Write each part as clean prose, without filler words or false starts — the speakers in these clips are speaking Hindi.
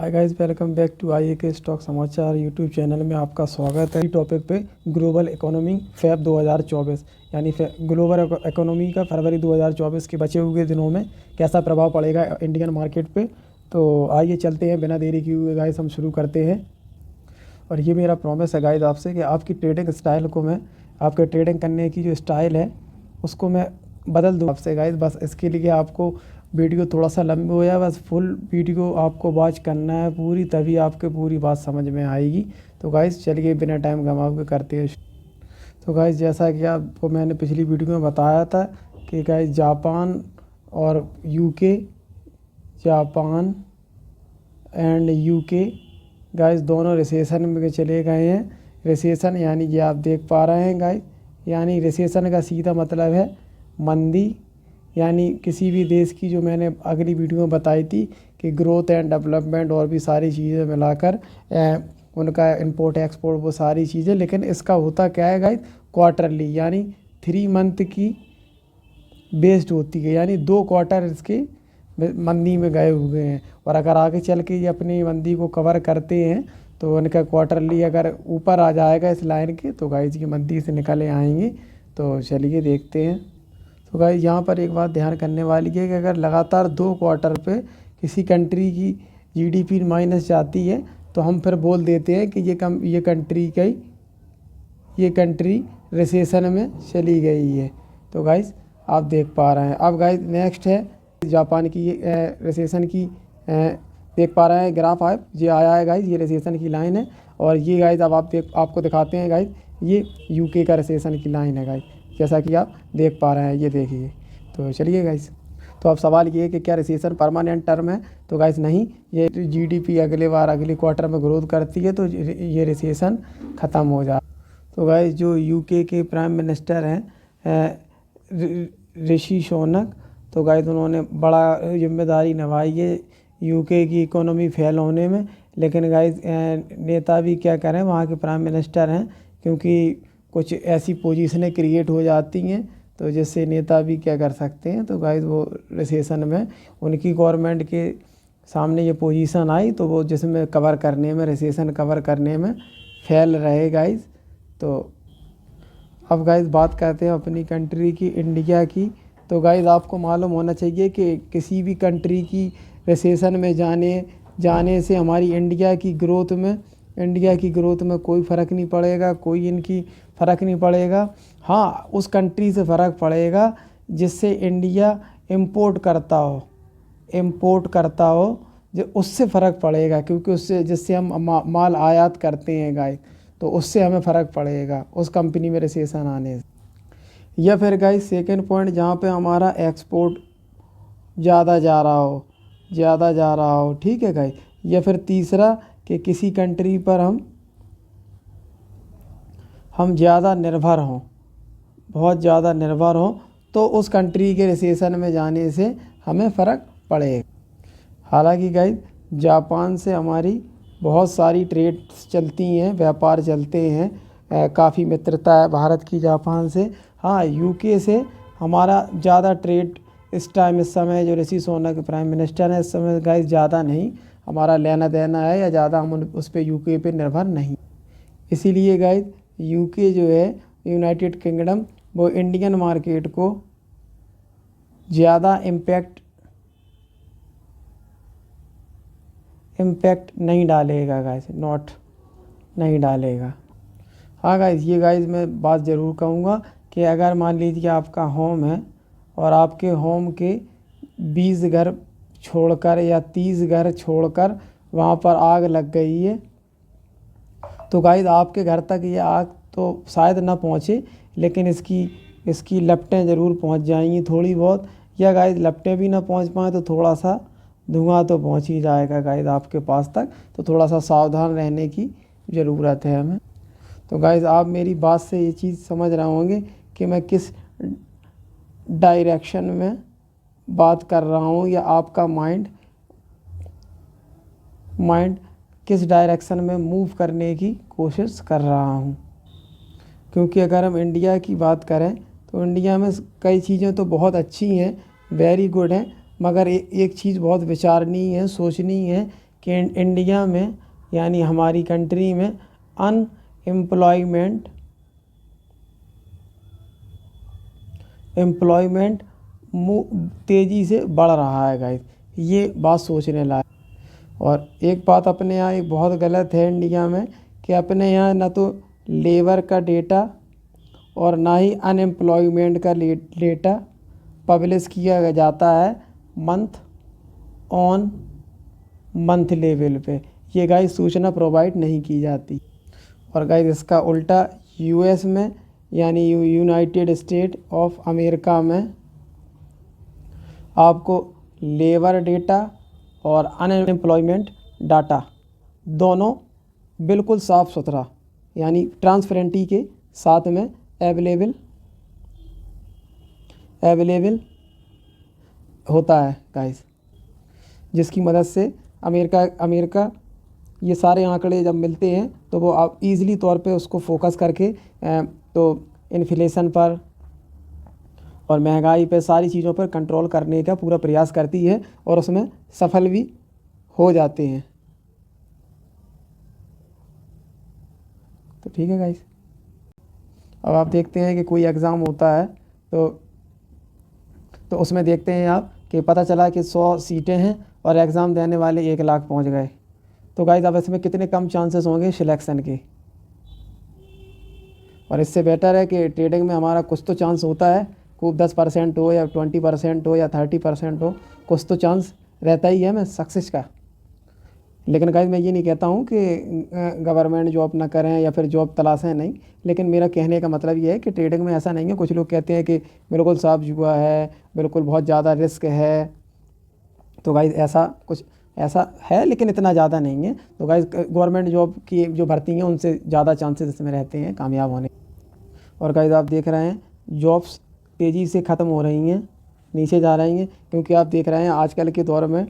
Hi guys, welcome back to IAK stock समाचार यूट्यूब चैनल में आपका स्वागत है। टॉपिक पे ग्लोबल इकोनॉमी फेब 2024 यानी ग्लोबल इकोनॉमी का फरवरी 2024 के बचे हुए दिनों में कैसा प्रभाव पड़ेगा इंडियन मार्केट पे। तो आइए चलते हैं, बिना देरी किए हुए गाइस हम शुरू करते हैं। और ये मेरा प्रॉमिस है गाइस आपसे कि आपकी ट्रेडिंग स्टाइल को मैं, आपके ट्रेडिंग करने की जो स्टाइल है उसको मैं बदल दूँ आपसे गाइस। बस इसके लिए आपको वीडियो थोड़ा सा लंबी हो जाए, बस फुल वीडियो आपको वॉच करना है पूरी, तभी आपके पूरी बात समझ में आएगी। तो गाइस चलिए बिना टाइम गंवाए के करते हैं। तो गाइस जैसा कि आपको मैंने पिछली वीडियो में बताया था कि गाइस जापान और UK, Japan and UK guys दोनों रिसेशन में चले गए हैं। रिसेशन यानी कि आप देख पा रहे हैं गाइस, यानी रिसेशन का सीधा मतलब है मंदी। यानी किसी भी देश की, जो मैंने अगली वीडियो में बताई थी कि ग्रोथ एंड डेवलपमेंट और भी सारी चीज़ें मिलाकर उनका इंपोर्ट एक्सपोर्ट वो सारी चीज़ें, लेकिन इसका होता क्या है गाइस, क्वार्टरली यानी 3 मंथ की बेस्ड होती है, यानी 2 क्वार्टर इसके मंदी में गए हुए हैं। और अगर आगे चल के ये अपनी मंदी को कवर करते हैं तो उनका क्वार्टरली अगर ऊपर आ जाएगा इस लाइन के, तो गाइस ये मंदी से निकले आएंगे। तो चलिए देखते हैं। तो गाइस यहाँ पर एक बात ध्यान करने वाली है कि अगर लगातार 2 क्वार्टर पे किसी कंट्री की GDP माइनस जाती है तो हम फिर बोल देते हैं कि ये कंट्री रिसेशन में चली गई है। तो गाइस आप देख पा रहे हैं। अब गाइस नेक्स्ट है जापान की रिसेशन की, देख पा रहे हैं ग्राफ आप ये आया है गाइस, ये रिसेशन की लाइन है। और ये गाइस अब आपको दिखाते हैं गाइस, ये यूके का रिसेशन की लाइन है गाइस, जैसा कि आप देख पा रहे हैं, ये देखिए। तो चलिए गाइस, तो अब सवाल ये है कि क्या रिसेशन परमानेंट टर्म है। तो गाइस नहीं, ये GDP अगले क्वार्टर में ग्रोथ करती है तो ये रिसेशन ख़त्म हो जाए। तो गाइस जो यूके के प्राइम मिनिस्टर हैं ऋषि सुनक, तो गाइस उन्होंने बड़ा जिम्मेदारी निभाई है यूके की इकोनॉमी फेल होने में। लेकिन गाइस नेता भी क्या करें, वहाँ के प्राइम मिनिस्टर हैं, क्योंकि कुछ ऐसी पोजीशनें क्रिएट हो जाती हैं तो जिससे नेता भी क्या कर सकते हैं। तो गाइस वो रिसेशन में उनकी गवर्नमेंट के सामने ये पोजीशन आई तो वो जिसमें कवर करने में, रिसेशन कवर करने में फेल रहे गाइस। तो अब गाइस बात करते हैं अपनी कंट्री की, इंडिया की। तो गाइस आपको मालूम होना चाहिए कि किसी भी कंट्री की रिसेशन में जाने से हमारी इंडिया की ग्रोथ में कोई फ़र्क नहीं पड़ेगा, कोई इनकी फ़र्क नहीं पड़ेगा। हाँ, उस कंट्री से फ़र्क पड़ेगा जिससे इंडिया इंपोर्ट करता हो जो उससे फ़र्क पड़ेगा, क्योंकि उससे जिससे हम माल आयात करते हैं गाइस, तो उससे हमें फ़र्क पड़ेगा उस कंपनी में रिसेशन आने से। या फिर गाइस सेकेंड पॉइंट, जहाँ पे हमारा एक्सपोर्ट ज़्यादा जा रहा हो, ठीक है गाइस। या फिर तीसरा कि किसी कंट्री पर हम ज़्यादा निर्भर हों, बहुत ज़्यादा निर्भर हों, तो उस कंट्री के रिसेशन में जाने से हमें फ़र्क पड़ेगा। हालांकि गाइस जापान से हमारी बहुत सारी ट्रेड्स चलती हैं, व्यापार चलते हैं, काफ़ी मित्रता है भारत की जापान से। हाँ, यूके से हमारा ज़्यादा ट्रेड इस समय जो ऋषि सुनक प्राइम मिनिस्टर है, इस समय गाइस ज़्यादा नहीं हमारा लेना देना है, या ज़्यादा हम उस पर यूके पे निर्भर नहीं। इसीलिए गाइस यूके जो है, यूनाइटेड किंगडम, वो इंडियन मार्केट को ज़्यादा इम्पैक्ट नहीं डालेगा गाइस, नहीं डालेगा। हाँ गाइस, ये गाइस मैं बात ज़रूर कहूँगा कि अगर मान लीजिए आपका होम है और आपके होम के 20 घर छोड़कर या 30 घर छोड़कर वहाँ पर आग लग गई है, तो गाइस आपके घर तक ये आग तो शायद ना पहुँचे, लेकिन इसकी लपटें ज़रूर पहुँच जाएंगी थोड़ी बहुत। या गाइस लपटें भी ना पहुँच पाएँ तो थोड़ा सा धुआं तो पहुँच ही जाएगा गाइस आपके पास तक। तो थोड़ा सा सावधान रहने की ज़रूरत है हमें। तो गाइस आप मेरी बात से ये चीज़ समझ रहे होंगे कि मैं किस डायरेक्शन में बात कर रहा हूँ, या आपका माइंड किस डायरेक्शन में मूव करने की कोशिश कर रहा हूँ। क्योंकि अगर हम इंडिया की बात करें तो इंडिया में कई चीज़ें तो बहुत अच्छी हैं, वेरी गुड हैं, मगर एक चीज़ बहुत विचारनीय है, सोचनी है कि इंडिया में यानी हमारी कंट्री में एम्प्लॉयमेंट तेज़ी से बढ़ रहा है गाइस। ये बात सोचने लायक। और एक बात अपने यहाँ एक बहुत गलत है इंडिया में कि अपने यहाँ ना तो लेबर का डेटा और ना ही अनएम्प्लॉयमेंट का डेटा पब्लिश किया जाता है मंथ ऑन मंथ लेवल पे। ये गाइस सूचना प्रोवाइड नहीं की जाती। और गाइस इसका उल्टा यूएस में यानी यूनाइटेड स्टेट ऑफ अमेरिका में आपको लेबर डेटा और अनएम्प्लॉयमेंट डाटा दोनों बिल्कुल साफ़ सुथरा यानी ट्रांसपेरेंटी के साथ में अवेलेबल होता है गाइस, जिसकी मदद से अमेरिका ये सारे आंकड़े जब मिलते हैं तो वो आप ईज़िली तौर पे उसको फोकस करके तो इन्फ्लेशन पर और महंगाई पे सारी चीज़ों पर कंट्रोल करने का पूरा प्रयास करती है और उसमें सफल भी हो जाते हैं। तो ठीक है गाइस, अब आप देखते हैं कि कोई एग्ज़ाम होता है तो उसमें देखते हैं आप कि पता चला कि 100 सीटें हैं और एग्ज़ाम देने वाले 1 लाख पहुंच गए। तो गाइस अब इसमें कितने कम चांसेस होंगे सिलेक्शन के। और इससे बेटर है कि ट्रेडिंग में हमारा कुछ तो चांस होता है, खूब 10% हो या 20% हो या 30% हो, कुछ तो चांस रहता ही है हमें सक्सेस का। लेकिन गाइस मैं ये नहीं कहता हूँ कि गवर्नमेंट जॉब ना करें या फिर जॉब तलाशें नहीं, लेकिन मेरा कहने का मतलब ये है कि ट्रेडिंग में ऐसा नहीं है। कुछ लोग कहते हैं कि बिल्कुल साफ जुआ है, बिल्कुल बहुत ज़्यादा रिस्क है। तो गाइस ऐसा है लेकिन इतना ज़्यादा नहीं है। तो गाइस गवर्नमेंट जॉब की जो भर्ती हैं उनसे ज़्यादा चांसेस इसमें रहते हैं कामयाब होने। और गाइस आप देख रहे हैं जॉब्स तेज़ी से ख़त्म हो रही हैं, नीचे जा रही हैं, क्योंकि आप देख रहे हैं आजकल के दौर में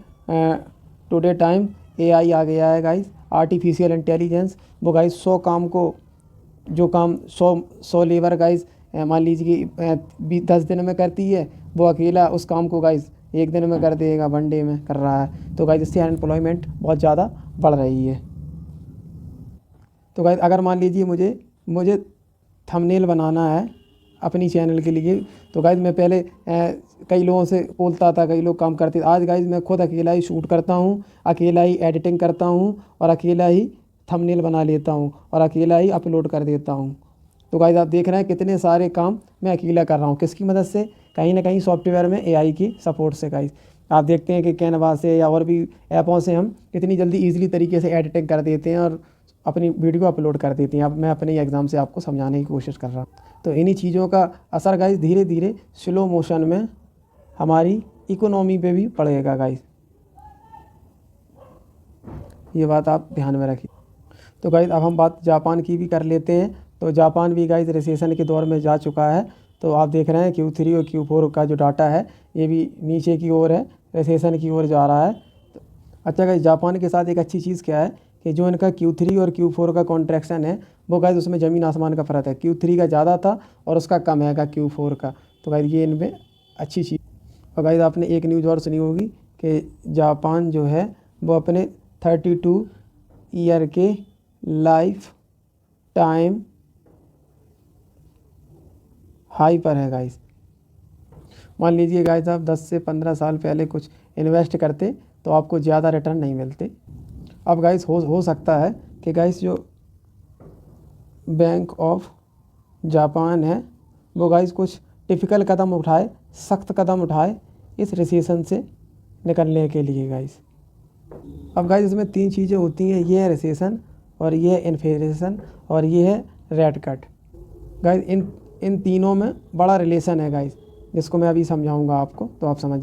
टुडे टाइम AI आ गया है गाइस, आर्टिफिशियल इंटेलिजेंस। वो गाइस 100 काम को जो काम 100 लेबर गाइस मान लीजिए कि 10 दिन में करती है, वो अकेला उस काम को गाइस 1 दिन में कर देगा, 1 डे में कर रहा है। तो गाइस इससे अनएम्प्लॉयमेंट बहुत ज़्यादा बढ़ रही है। तो गाइस अगर मान लीजिए मुझे थंबनेल बनाना है अपनी चैनल के लिए, तो गाइस मैं पहले कई लोगों से बोलता था, कई लोग काम करते थे। आज गाइस मैं खुद अकेला ही शूट करता हूँ, अकेला ही एडिटिंग करता हूँ और अकेला ही थंबनेल बना लेता हूँ और अकेला ही अपलोड कर देता हूँ। तो गाइस आप देख रहे हैं कितने सारे काम मैं अकेला कर रहा हूँ। किसकी मदद से? कहीं ना कहीं सॉफ्टवेयर में AI की सपोर्ट से। गाइस आप देखते हैं कि कैनवा से या और भी ऐपों से हम कितनी जल्दी ईजिली तरीके से एडिटिंग कर देते हैं और अपनी वीडियो अपलोड कर देते हैं। अब मैं अपने एग्ज़ाम से आपको समझाने की कोशिश कर रहा हूँ। तो इन्हीं चीज़ों का असर गाइस धीरे धीरे स्लो मोशन में हमारी इकोनॉमी पे भी पड़ेगा गाइस, ये बात आप ध्यान में रखिए। तो गाइस अब हम बात जापान की भी कर लेते हैं। तो जापान भी गाइस रिसेशन के दौर में जा चुका है। तो आप देख रहे हैं Q3 और Q4 का जो डाटा है ये भी नीचे की ओर है, रिसेशन की ओर जा रहा है। तो अच्छा गाइस जापान के साथ एक अच्छी चीज़ क्या है कि जो इनका Q3 और Q4 का कॉन्ट्रैक्शन है वो गाइस उसमें ज़मीन आसमान का फ़र्क है। Q3 का ज़्यादा था और उसका कम है Q4 का। तो गाइस ये इनमें अच्छी चीज़। और गाइस आपने एक न्यूज़ और सुनी होगी कि जापान जो है वो अपने 32 ईयर के लाइफ टाइम हाई पर है गाइस। मान लीजिए गाइस आप 10 से 15 साल पहले कुछ इन्वेस्ट करते तो आपको ज़्यादा रिटर्न नहीं मिलते। अब गाइस हो सकता है कि गाइस जो बैंक ऑफ जापान है वो गाइस कुछ टिपिकल कदम उठाए, सख्त कदम उठाए इस रिसेशन से निकलने के लिए गाइस। अब गाइस इसमें 3 चीज़ें होती हैं, ये है रिसेशन और ये है इन्फ्लेशन और ये है रेट कट। गाइस इन तीनों में बड़ा रिलेशन है गाइस, जिसको मैं अभी समझाऊंगा आपको तो आप समझ।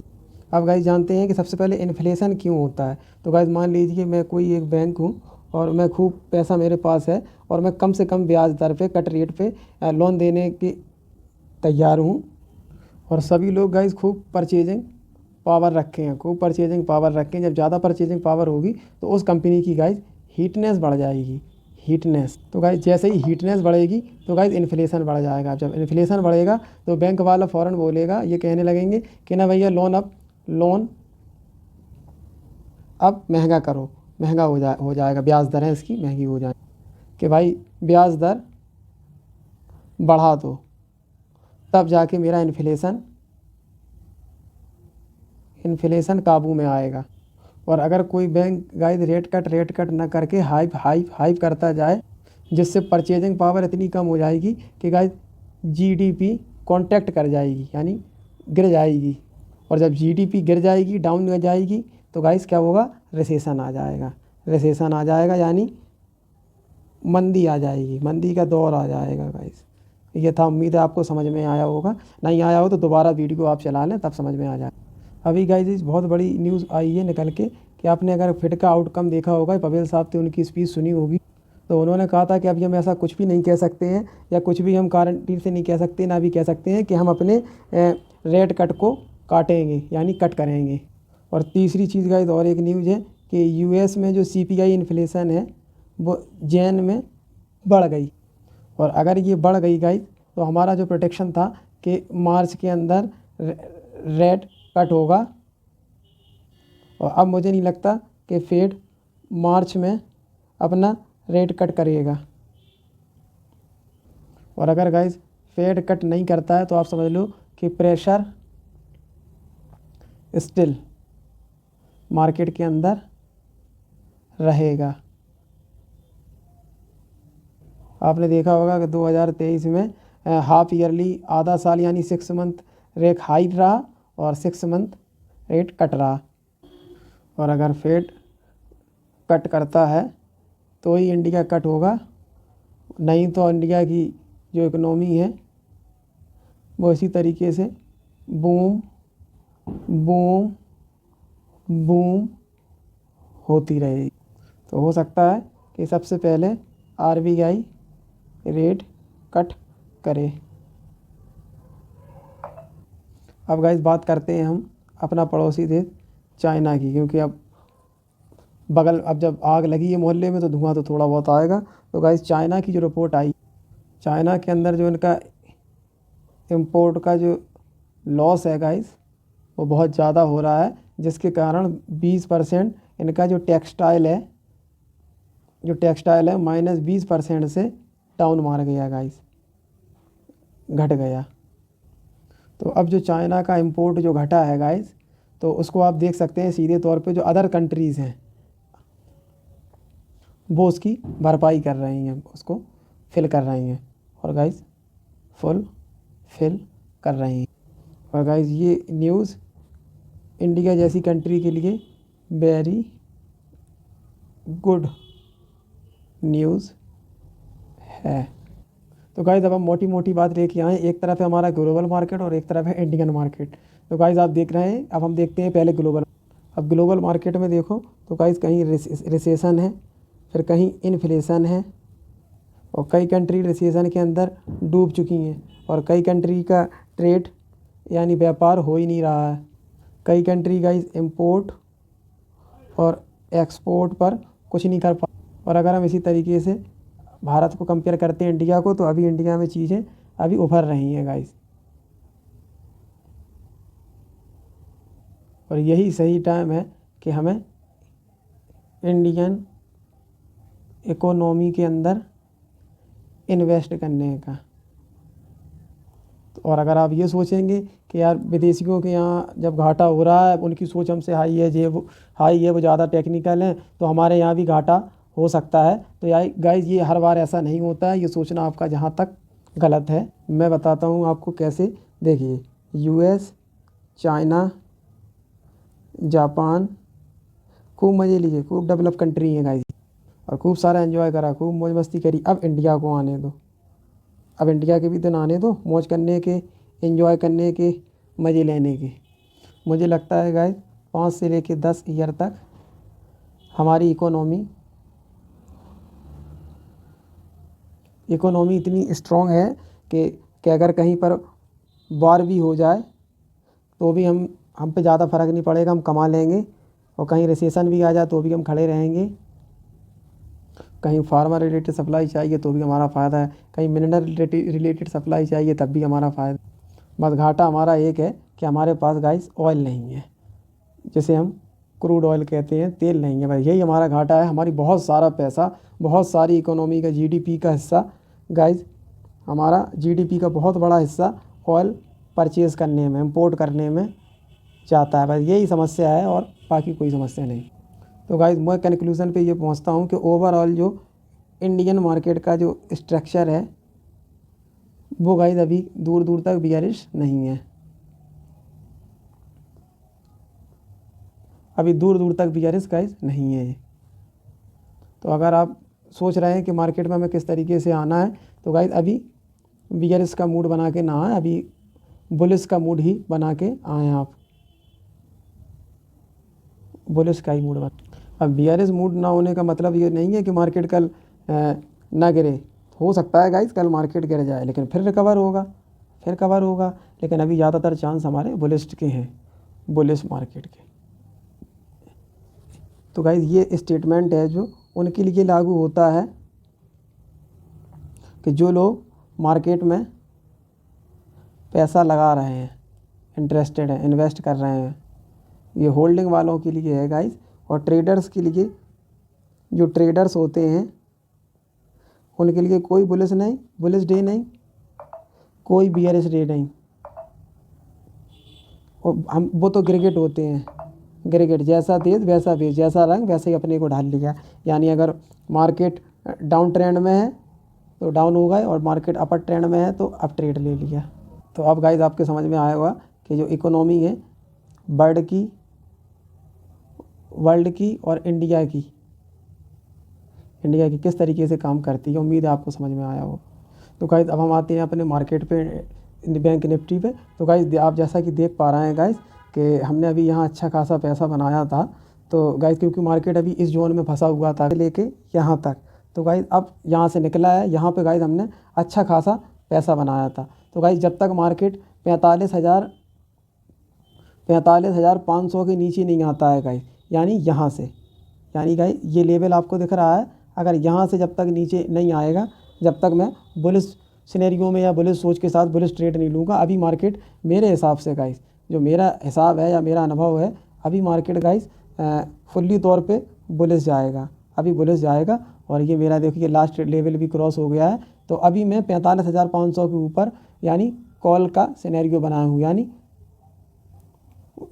अब गाइस जानते हैं कि सबसे पहले इन्फ्लेशन क्यों होता है। तो गाइस मान लीजिए मैं कोई एक बैंक हूँ और मैं खूब पैसा मेरे पास है और मैं कम से कम ब्याज दर पे कट रेट पे लोन देने की तैयार हूँ और सभी लोग गाइस खूब परचेजिंग पावर रखे हैं, खूब परचेजिंग पावर रखें। जब ज़्यादा परचेजिंग पावर होगी तो उस कंपनी की गाइस हीटनेस बढ़ जाएगी, हीटनेस। तो गाइस जैसे ही हीटनेस बढ़ेगी तो गाइस इन्फ्लेशन बढ़ जाएगा। जब इन्फ्लेशन बढ़ेगा तो बैंक वाला फ़ौरन बोलेगा, ये कहने लगेंगे कि ना भैया लोन अब महंगा करो। महंगा हो जाएगा, ब्याज दरें इसकी महंगी हो जाए कि भाई ब्याज दर बढ़ा दो, तब जाके मेरा इन्फ्लेशन काबू में आएगा। और अगर कोई बैंक गाइस रेट कट ना करके हाइप करता जाए, जिससे परचेजिंग पावर इतनी कम हो जाएगी कि गाइस जीडीपी कॉन्ट्रैक्ट कर जाएगी, यानी गिर जाएगी। और जब जीडीपी गिर जाएगी, डाउन हो जाएगी, तो गाइस क्या होगा, रिसेशन आ जाएगा, यानी मंदी आ जाएगी, मंदी का दौर आ जाएगा गाइस। ये था, उम्मीद है आपको समझ में आया होगा। नहीं आया हो तो दोबारा वीडियो आप चला लें, तब समझ में आ जाए। अभी गाइस बहुत बड़ी न्यूज़ आई है निकल के कि आपने अगर फिट का आउटकम देखा होगा, पवेल साहब थे, उनकी स्पीच सुनी होगी, तो उन्होंने कहा था कि अभी हम ऐसा कुछ भी नहीं कह सकते हैं, या कुछ भी हम गारंटी से नहीं कह सकते, ना भी कह सकते हैं कि हम अपने रेट कट को काटेंगे, यानी कट करेंगे। और तीसरी चीज़ गाइस और एक न्यूज़ है कि यूएस में जो सीपीआई इन्फ्लेशन है वो जैन में बढ़ गई। और अगर ये बढ़ गई गाइस, तो हमारा जो प्रोटेक्शन था कि मार्च के अंदर रेट कट होगा, और अब मुझे नहीं लगता कि फेड मार्च में अपना रेट कट करेगा। और अगर गाइस फेड कट नहीं करता है तो आप समझ लो कि प्रेशर स्टिल मार्केट के अंदर रहेगा। आपने देखा होगा कि 2023 में हाफ ईयरली आधा साल यानी 6 मंथ रेट हाई रहा और 6 मंथ रेट कट रहा। और अगर फेड कट करता है तो ही इंडिया कट होगा, नहीं तो इंडिया की जो इकोनॉमी है वो इसी तरीके से बूम बूम बूम होती रहेगी। तो हो सकता है कि सबसे पहले आरबीआई रेट कट करे। अब गाइस बात करते हैं हम अपना पड़ोसी देश चाइना की, क्योंकि अब जब आग लगी है मोहल्ले में तो धुआं तो थोड़ा बहुत आएगा। तो गाइस चाइना की जो रिपोर्ट आई, चाइना के अंदर जो इनका इंपोर्ट का जो लॉस है गाइस वो बहुत ज़्यादा हो रहा है, जिसके कारण 20% इनका जो टेक्सटाइल है -20% से डाउन मार गया गाइस, घट गया। तो अब जो चाइना का इंपोर्ट जो घटा है गाइस, तो उसको आप देख सकते हैं सीधे तौर पे जो अदर कंट्रीज़ हैं वो उसकी भरपाई कर रही हैं, उसको फिल कर रही हैं, और गाइस फिल कर रही हैं। और गाइस ये न्यूज़ इंडिया जैसी कंट्री के लिए वेरी गुड न्यूज़ है। तो गाइस अब हम मोटी बात लेके आए, एक तरफ है हमारा ग्लोबल मार्केट और एक तरफ है इंडियन मार्केट। तो गाइस आप देख रहे हैं, अब हम देखते हैं पहले ग्लोबल। अब ग्लोबल मार्केट में देखो तो गाइस कहीं रिसेशन है, फिर कहीं इन्फ्लेशन है, और कई कंट्री रिसेशन के अंदर डूब चुकी हैं, और कई कंट्री का ट्रेड यानी व्यापार हो ही नहीं रहा है। कई कंट्री गाइस इंपोर्ट और एक्सपोर्ट पर कुछ नहीं कर पा। और अगर हम इसी तरीके से भारत को कंपेयर करते हैं इंडिया को, तो अभी इंडिया में चीज़ें अभी उभर रही हैं गाइस, और यही सही टाइम है कि हमें इंडियन इकोनॉमी के अंदर इन्वेस्ट करने का। और अगर आप ये सोचेंगे कि यार विदेशियों के यहाँ जब घाटा हो रहा है, उनकी सोच हमसे हाई है, वो ज़्यादा टेक्निकल हैं, तो हमारे यहाँ भी घाटा हो सकता है। तो यार गाइस ये हर बार ऐसा नहीं होता है, ये सोचना आपका जहाँ तक गलत है। मैं बताता हूँ आपको कैसे। देखिए यूएस, चाइना, जापान खूब मज़े लिए, खूब डेवलप कंट्री हैं गाइस, और खूब सारा एंजॉय करा, खूब मौज मस्ती करी। अब इंडिया को आने दो, अब इंडिया के भी दिन आने दो, मौज करने के, एंजॉय करने के, मज़े लेने के। मुझे लगता है गाइस 5 से लेकर 10 ईयर तक हमारी इकोनॉमी इतनी स्ट्रॉन्ग है कि अगर कहीं पर वार भी हो जाए तो भी हम पे ज़्यादा फ़र्क नहीं पड़ेगा, हम कमा लेंगे। और कहीं रिसेशन भी आ जाए तो भी हम खड़े रहेंगे। कहीं फार्मा रिलेटेड सप्लाई चाहिए तो भी हमारा फ़ायदा है, कहीं मिनरल रिलेटेड सप्लाई चाहिए तब भी हमारा फ़ायदा। बस घाटा हमारा एक है कि हमारे पास गाइस ऑयल नहीं है, जिसे हम क्रूड ऑयल कहते हैं, तेल नहीं है भाई। यही हमारा घाटा है। हमारी बहुत सारा पैसा, बहुत सारी इकोनॉमी का जीडीपी का हिस्सा गाइज, हमारा जीडीपी का बहुत बड़ा हिस्सा ऑयल परचेज़ करने में, इंपोर्ट करने में जाता है। बस यही समस्या है और बाकी कोई समस्या नहीं। तो गाइज मैं कंक्लूज़न पे ये पहुंचता हूँ कि ओवरऑल जो इंडियन मार्केट का जो स्ट्रक्चर है वो गाइज अभी दूर दूर तक बियरिश नहीं है। अभी दूर दूर तक बियरिश गाइज नहीं है। तो अगर आप सोच रहे हैं कि मार्केट में हमें किस तरीके से आना है, तो गाइज अभी बियरिश का मूड बना के ना आए, अभी बुलिश का मूड ही बना के आएँ आप। बुलिश का ही मूड बना। अब बियरिश मूड ना होने का मतलब ये नहीं है कि मार्केट कल ना गिरे। हो सकता है गाइज कल मार्केट गिर जाए, लेकिन फिर रिकवर होगा। लेकिन अभी ज़्यादातर चांस हमारे बुलिश के हैं, बुलिश मार्केट के। तो गाइज ये स्टेटमेंट है जो उनके लिए लागू होता है कि जो लोग मार्केट में पैसा लगा रहे हैं, इंटरेस्टेड हैं, इन्वेस्ट कर रहे हैं। ये होल्डिंग वालों के लिए है गाइज। और ट्रेडर्स के लिए, जो ट्रेडर्स होते हैं उनके लिए कोई बुलिश डे नहीं, कोई बियरिश डे नहीं। और हम वो तो गिरगिट होते हैं, गिरगिट जैसा तेज वैसा बेच, जैसा रंग वैसे ही अपने को ढाल लिया। यानी अगर मार्केट डाउन ट्रेंड में है तो डाउन हो गए, और मार्केट अपर ट्रेंड में है तो अप ट्रेड ले लिया। तो अब गाइज आपके समझ में आया होगा कि जो इकोनॉमी है वर्ल्ड की और इंडिया की किस तरीके से काम करती है। उम्मीद है आपको समझ में आया हो। तो गाइज अब हम आते हैं अपने मार्केट पे, बैंक निफ्टी पे। तो गाइज आप जैसा कि देख पा रहे हैं गाइज कि हमने अभी यहाँ अच्छा खासा पैसा बनाया था। तो गाइज क्योंकि मार्केट अभी इस जोन में फंसा हुआ था लेके यहाँ तक, तो गाइज अब यहाँ से निकला है। यहाँ पे गाइज हमने अच्छा खासा पैसा बनाया था। तो गाइज जब तक मार्केट 45,500 के नीचे नहीं आता है गाइज, यानी यहाँ से, यानी गाइज ये लेवल आपको दिख रहा है, अगर यहाँ से जब तक नीचे नहीं आएगा, जब तक मैं बुलिश सिनेरियो में या बुलिश सोच के साथ बुलिश ट्रेड नहीं लूँगा। अभी मार्केट मेरे हिसाब से गाइज, जो मेरा हिसाब है या मेरा अनुभव है, अभी मार्केट गाइज फुल्ली तौर पे बुलिश जाएगा, अभी बुलिश जाएगा। और ये मेरा देखिए लास्ट लेवल भी क्रॉस हो गया है। तो अभी मैं 45,500 के ऊपर यानी कॉल का सिनेरियो बनाया हूँ, यानी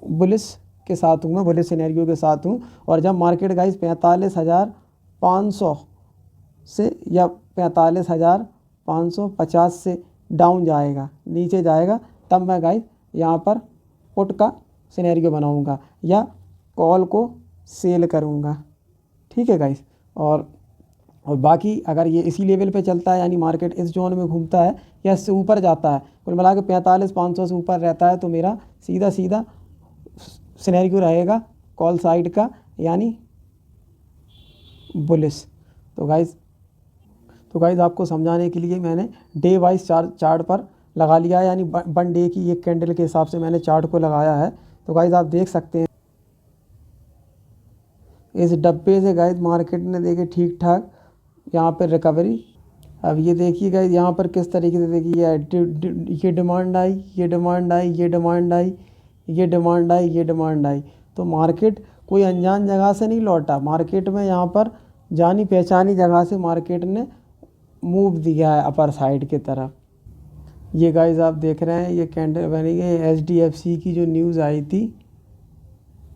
बुलिश के साथ हूँ, मैं बुलिश सिनेरियो के साथ हूँ। और जब मार्केट गाइज 45,500 से या 45,550 से डाउन जाएगा, नीचे जाएगा, तब मैं गाइज यहाँ पर पुट का सिनेरियो बनाऊँगा या कॉल को सेल करूँगा। ठीक है गाइज। और बाकी अगर ये इसी लेवल पे चलता है, यानी मार्केट इस जोन में घूमता है या इससे ऊपर जाता है, कुल मिला के 45,500 से ऊपर रहता है, तो मेरा सीधा सिनेरियो रहेगा कॉल साइड का, यानी बुलिश। तो गाइज आपको समझाने के लिए मैंने डे वाइज चार्ट पर लगा लिया है, यानी 1 डे की एक कैंडल के हिसाब से मैंने चार्ट को लगाया है। तो गाइज आप देख सकते हैं इस डब्बे से गाइज मार्केट ने देखे ठीक ठाक यहाँ पर रिकवरी। अब ये देखिए गाइज यहाँ पर किस तरीके से देखिए ये डिमांड आई, ये डिमांड आई, ये डिमांड आई, ये डिमांड आई, ये डिमांड आई। तो मार्केट कोई अनजान जगह से नहीं लौटा, मार्केट में यहाँ पर जानी पहचानी जगह से मार्केट ने मूव दिया है अपर साइड की तरफ। ये गाइज आप देख रहे हैं ये कैंडल बनी गई HDFC की जो न्यूज़ आई थी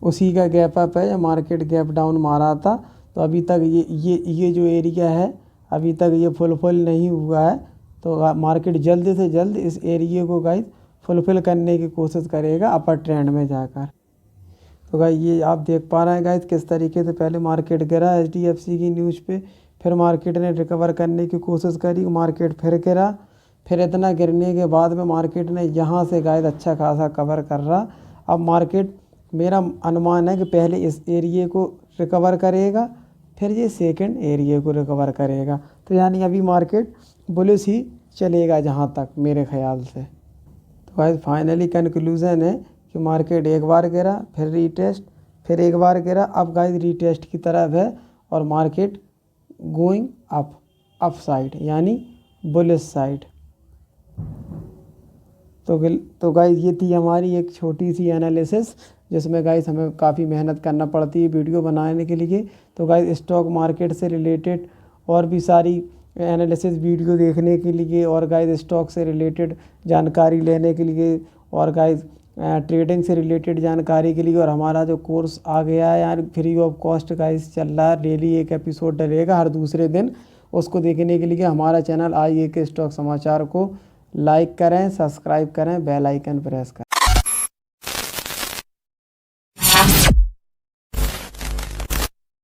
उसी का गैप अप है, मार्केट गैप डाउन मारा था। तो अभी तक ये जो एरिया है अभी तक ये फुलफिल नहीं हुआ है। तो मार्केट जल्द से जल्द इस एरिया को गाइज फुलफिल करने की कोशिश करेगा अपर ट्रेंड में जाकर। तो गाइज ये आप देख पा रहे हैं गाइज किस तरीके से पहले मार्केट गिरा HDFC की न्यूज़ पे, फिर मार्केट ने रिकवर करने की कोशिश करी, मार्केट फिर गिरा, फिर इतना गिरने के बाद में मार्केट ने यहाँ से गाइज अच्छा खासा कवर कर रहा। अब मार्केट मेरा अनुमान है कि पहले इस एरिया को रिकवर करेगा, फिर ये सेकंड एरिया को रिकवर करेगा। तो यानी अभी मार्केट बुलिश ही चलेगा जहाँ तक मेरे ख्याल से। तो गाइस फाइनली कंक्लूज़न है कि मार्केट एक बार गिरा, फिर रीटेस्ट, फिर एक बार गिरा, अब गाइस रीटेस्ट की तरफ है और मार्केट गोइंग अप साइड यानी बुलिश साइड। तो गाइस ये थी हमारी एक छोटी सी एनालिसिस जिसमें गाइस हमें काफ़ी मेहनत करना पड़ती है वीडियो बनाने के लिए। तो गाइस स्टॉक मार्केट से रिलेटेड और भी सारी एनालिसिस वीडियो देखने के लिए और गाइस स्टॉक से रिलेटेड जानकारी लेने के लिए और गाइस ट्रेडिंग से रिलेटेड जानकारी के लिए और हमारा जो कोर्स आ गया है यार फ्री ऑफ कॉस्ट गाइस चल रहा है, डेली एक एपिसोड डलेगा हर दूसरे दिन। उसको देखने के लिए हमारा चैनल IAK स्टॉक समाचार को लाइक करें, सब्सक्राइब करें, बेल आइकन प्रेस करें।